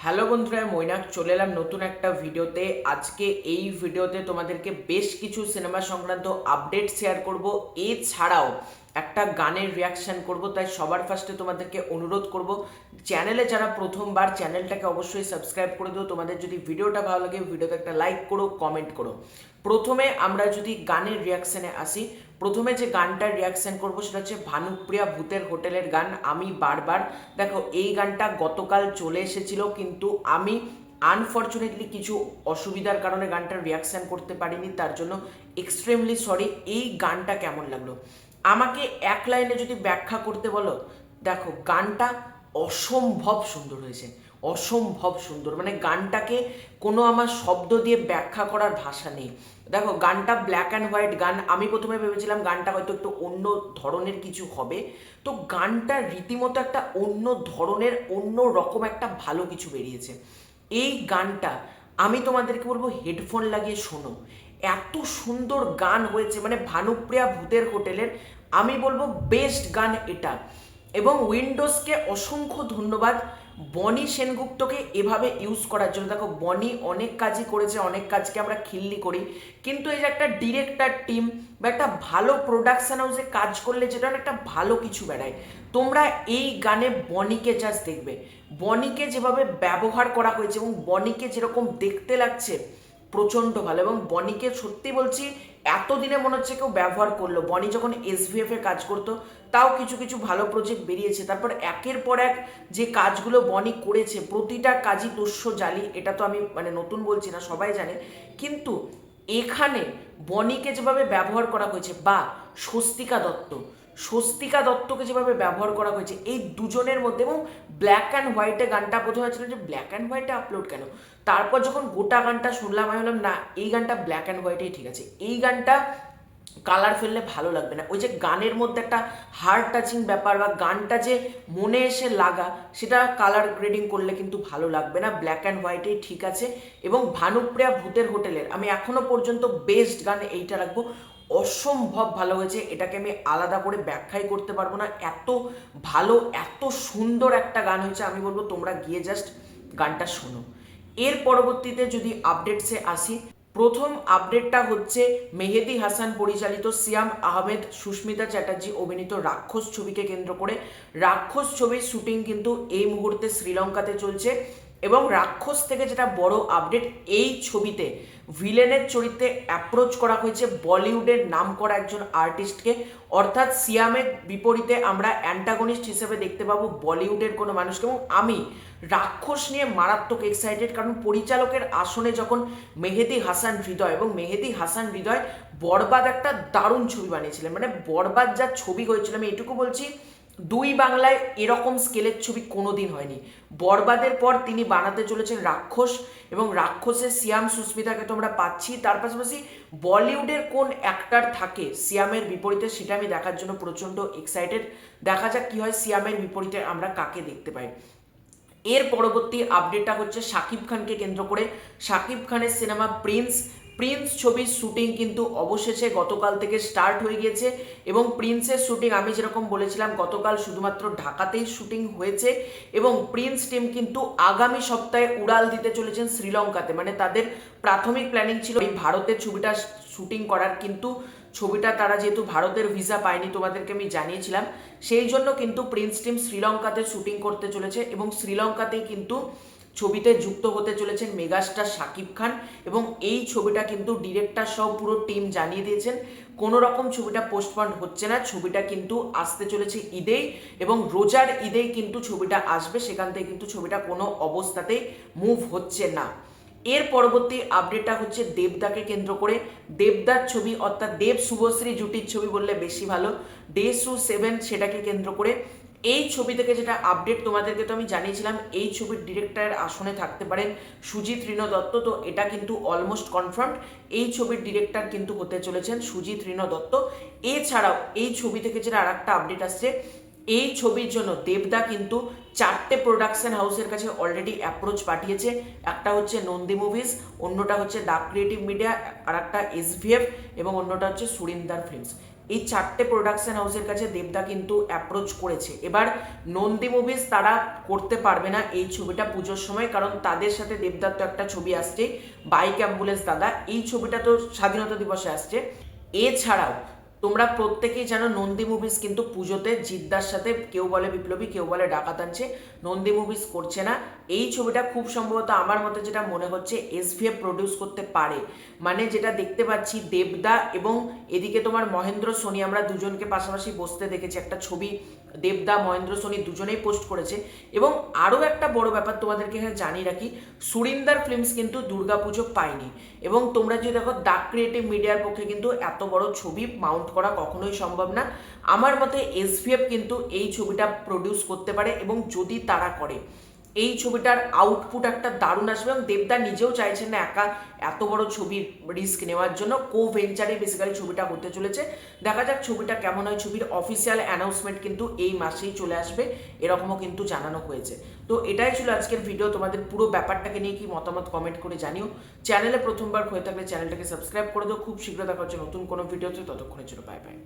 Hello বন্ধুরা, মৈনাক চলে এলাম নতুন একটা ভিডিওতে। আজকে এই ভিডিওতে তোমাদেরকে বেশ কিছু সিনেমা সংক্রান্ত আপডেট শেয়ার করব, এছাড়াও একটা গানের রিয়াকশন করব। তাই সবার ফার্স্টে তোমাদেরকে অনুরোধ করব, চ্যানেলে যারা প্রথমবার, চ্যানেলটাকে অবশ্যই সাবস্ক্রাইব করে দিও। তোমাদের যদি ভিডিওটা ভালো লাগে ভিডিওতে একটা লাইক করো, কমেন্ট করো। প্রথমে আমরা যদি গানের রিয়াকশনে আসি, প্রথমে যে গানটার রিয়াকশন করবো সেটা হচ্ছে ভানুপ্রিয়া ভূতের হোটেলের গান আমি বারবার। দেখো, এই গানটা গতকাল চলে এসেছিল, কিন্তু আমি আনফর্চুনেটলি কিছু অসুবিধার কারণে গানটার রিয়াকশন করতে পারিনি, তার জন্য এক্সট্রিমলি সরি। এই গানটা কেমন লাগলো আমাকে এক লাইনে যদি ব্যাখ্যা করতে বলো, দেখো গানটা অসম্ভব সুন্দর হয়েছে, অসম্ভব সুন্দর। মানে গানটাকে কোনো আমার শব্দ দিয়ে ব্যাখ্যা করার ভাষা নেই। দেখো, গানটা ব্ল্যাক অ্যান্ড হোয়াইট গান। আমি প্রথমে ভেবেছিলাম গানটা হয়তো একটু অন্য ধরনের কিছু হবে, তো গানটা রীতিমতো একটা অন্য ধরনের, অন্য রকম একটা ভালো কিছু বেরিয়েছে। এই গানটা আমি তোমাদেরকে বলবো হেডফোন লাগিয়ে শোনো, এত সুন্দর গান হয়েছে। মানে ভানুপ্রিয়া ভূতের হোটেলের আমি বলবো বেস্ট গান এটা। এবং উইন্ডোজকে অসংখ্য ধন্যবাদ বনি সেনগুপ্তকে এভাবে ইউজ করার জন্য। দেখো, বনি অনেক কাজই করেছে, অনেক কাজকে আমরা খিল্লি করি, কিন্তু এই যে একটা ডিরেক্টর টিম বা একটা ভালো প্রোডাকশন হাউসে কাজ করলে যেটা একটা ভালো কিছু বেড়ায়। তোমরা এই গানে বনিকে জাস্ট দেখবে, বনিকে যেভাবে ব্যবহার করা হয়েছে এবং বনিকে যেরকম দেখতে লাগছে প্রচণ্ড ভালো। এবং বনিকে সত্যি বলছি, এতদিনে মনে হচ্ছে কেউ ব্যবহার করলো। বনি যখন এসভিএফ এ কাজ করতো তাও কিছু কিছু ভালো প্রজেক্ট বেরিয়েছে, তারপর একের পর এক যে কাজগুলো বনি করেছে প্রতিটা কাজই তোষ্য জালি। এটা তো আমি মানে নতুন বলছি না, সবাই জানে। কিন্তু এখানে বনিকে যেভাবে ব্যবহার করা হয়েছে, বা স্বস্তিকা দত্ত, স্বস্তিকা দত্তকে যেভাবে ব্যবহার করা হয়েছে এই দুজনের মধ্যে, এবং ব্ল্যাক অ্যান্ড হোয়াইটে গানটা প্রথমে ছিল যে ব্ল্যাক অ্যান্ড হোয়াইটে আপলোড কেন, তারপর যখন গোটা গানটা শুনলাম আমি বললাম না, এই গানটা ব্ল্যাক অ্যান্ড হোয়াইটেই ঠিক আছে। এই গানটা কালার ফেললে ভালো লাগবে না। ওই যে গানের মধ্যে একটা হার্ট টাচিং ব্যাপার, বা গানটা যে মনে এসে লাগা, সেটা কালার গ্রেডিং করলে কিন্তু ভালো লাগবে না। ব্ল্যাক অ্যান্ড হোয়াইটেই ঠিক আছে। এবং ভানুপ্রিয়া ভূতের হোটেলের আমি এখনো পর্যন্ত বেস্ট গান এইটা রাখবো। অসম্ভব ভালো হয়েছে, এটাকে আমি আলাদা করে ব্যাখ্যাই করতে পারবো না। এত ভালো, এত সুন্দর একটা গান হয়েছে। আমি বলবো তোমরা গিয়ে জাস্ট গানটা শোনো। এর পরবর্তীতে যদি আপডেটসে আসি, প্রথম আপডেটটা হচ্ছে মেহেদি হাসান পরিচালিত, সিয়াম আহমেদ, সুস্মিতা চ্যাটার্জি অভিনীত রাক্ষস ছবিকে কেন্দ্র করে। রাক্ষস ছবির শুটিং কিন্তু এই মুহূর্তে শ্রীলঙ্কাতে চলছে। এবং রাক্ষস থেকে যেটা বড় আপডেট, এই ছবিতে ভিলেনের চরিত্রে অ্যাপ্রোচ করা হয়েছে বলিউডের নামকরা একজন আর্টিস্টকে। অর্থাৎ সিয়ামের বিপরীতে আমরা অ্যান্টাগনিস্ট হিসেবে দেখতে পাবো বলিউডের কোনো মানুষকে। এবং আমি রাক্ষস নিয়ে মারাত্মক এক্সাইটেড, কারণ পরিচালকের আসনে যখন মেহেদি হাসান হৃদয়, এবং মেহেদি হাসান হৃদয় বরবাদ একটা দারুণ ছবি বানিয়েছিলেন। মানে বরবাদ যা ছবি হয়েছিল, আমি এটুকু বলছি, দুই বাংলায় এরকম স্কেলের ছবি কোনোদিন হয়নি। বরবাদের পর তিনি বানাতে চলেছেন রাক্ষস, এবং রাক্ষসের সিয়াম সুস্মিতাকে তো আমরা পাচ্ছি। তার পাশাপাশি বলিউডের কোন অ্যাক্টর থাকে সিয়ামের বিপরীতে, সেটা আমি দেখার জন্য প্রচণ্ড এক্সাইটেড। দেখা যাক কি হয়, সিয়ামের বিপরীতে আমরা কাকে দেখতে পাই। এর পরবর্তী আপডেটটা হচ্ছে শাকিব খানকে কেন্দ্র করে। শাকিব খানের সিনেমা প্রিন্স ছবির শুটিং কিন্তু অবশেষে গতকাল থেকে স্টার্ট হয়ে গিয়েছে। এবং প্রিন্সের শুটিং আমি যেরকম বলেছিলাম গতকাল শুধুমাত্র ঢাকাতেই শুটিং হয়েছে, এবং প্রিন্স টিম কিন্তু আগামী সপ্তাহে উড়াল দিতে চলেছেন শ্রীলঙ্কাতে। মানে তাদের প্রাথমিক প্ল্যানিং ছিল এই ভারতের ছবিটা শুটিং করার, কিন্তু ছবিটা তারা যেহেতু ভারতের ভিসা পায়নি, তোমাদেরকে আমি জানিয়েছিলাম, সেই জন্য কিন্তু প্রিন্স টিম শ্রীলঙ্কাতে শুটিং করতে চলেছে। এবং শ্রীলঙ্কাতেই কিন্তু ছবিতে যুক্ত হতে চলেছেন মেগাস্টার শাকিব খান। এবং এই ছবিটা কিন্তু ডিরেক্টর সহ পুরো টিম জানিয়ে দিয়েছেন, কোনো রকম ছবিটা পোস্টপন্ড হচ্ছে না। ছবিটা কিন্তু আসতে চলেছে ঈদেই, এবং রোজার ঈদেই কিন্তু ছবিটা আসবে। সেখান থেকে কিন্তু ছবিটা কোনো অবস্থাতেই মুভ হচ্ছে না। এর পরবর্তী আপডেটটা হচ্ছে দেবদাকে কেন্দ্র করে। দেবদার ছবি, অর্থাৎ দেব শুভশ্রী জুটির ছবি বললে বেশি ভালো, DSU 7, সেটাকে কেন্দ্র করে এই ছবি থেকে যেটা আপডেট তোমাদেরকে তো আমি জানিয়েছিলাম, এই ছবির ডিরেক্টরের আসনে থাকতে পারেন সুজিত ঋণ দত্ত। তো এটা কিন্তু অলমোস্ট কনফার্মড, এই ছবির ডিরেক্টর কিন্তু হতে চলেছেন সুজিত ঋণ দত্ত। এছাড়াও এই ছবি থেকে যেটা আর একটা আপডেট আসছে, এই ছবির জন্য দেবদা কিন্তু 4টে প্রোডাকশন হাউসের কাছে অলরেডি অ্যাপ্রোচ পাঠিয়েছে। একটা হচ্ছে নন্দী মুভিজ, অন্যটা হচ্ছে দ্য ক্রিয়েটিভ মিডিয়া, আর একটা SVF, এবং অন্যটা হচ্ছে সুরিন্দার ফিল্মস। এই 4টে প্রোডাকশন হাউসের কাছে দেবদা কিন্তু অ্যাপ্রোচ করেছে। এবার নন্দী মুভিজ তারা করতে পারবে না এই ছবিটা পুজোর সময়, কারণ তাদের সাথে দেবদার তো একটা ছবি আসছে বাইক অ্যাম্বুলেন্স দাদা, এই ছবিটা তো স্বাধীনতা দিবসে আসছে। এছাড়াও তোমরা প্রত্যেকেই জানো নন্দী মুভিজ কিন্তু পুজোতে জিদ্দার সাথে কেউ বলে বিপ্লবী কেউ বলে ডাকাত আনছে, নন্দী মুভিজ করছে না। এই ছবিটা খুব সম্ভবত আমার মতে যেটা মনে হচ্ছে এসভিএফ প্রডিউস করতে পারে। মানে যেটা দেখতে পাচ্ছি দেবদা এবং এদিকে তোমার মহেন্দ্র সোনি, আমরা দুজনকে পাশাপাশি বসতে দেখেছি, একটা ছবি দেবদা মহেন্দ্র সোনি দুজনেই পোস্ট করেছে। এবং আরও একটা বড় ব্যাপার তোমাদেরকে এখানে জানিয়ে রাখি, সুরিন্দার ফিল্মস কিন্তু দুর্গাপুজো পায়নি। এবং তোমরা যদি দেখো ডাক ক্রিয়েটিভ মিডিয়ার পক্ষে কিন্তু এত বড় ছবি মাউন্ট করা কখনোই সম্ভব না। আমার মতে এসভিএফ কিন্তু এই ছবিটা প্রডিউস করতে পারে, এবং যদি তারা করে এই ছবিটার আউটপুট একটা দারুণ আসবে। এবং দেবদা নিজেও চাইছেন না একা এত বড় ছবির রিস্ক নেওয়ার জন্য, কো ভেঞ্চারে বেসিক্যালি ছবিটা হতে চলেছে। দেখা যাক ছবিটা কেমন হয়। ছবির অফিসিয়াল অ্যানাউন্সমেন্ট কিন্তু এই মাসেই চলে আসবে, এরকমও কিন্তু জানানো হয়েছে। তো এটাই ছিল আজকের ভিডিও। তোমাদের পুরো ব্যাপারটাকে নিয়ে কি মতামত কমেন্ট করে জানিও। চ্যানেলে প্রথমবার হয়ে থাকলে চ্যানেলটাকে সাবস্ক্রাইব করে দাও। খুব শীঘ্র দেখা হচ্ছে নতুন কোনো ভিডিওতে, ততক্ষণের জন্য বাই বাই।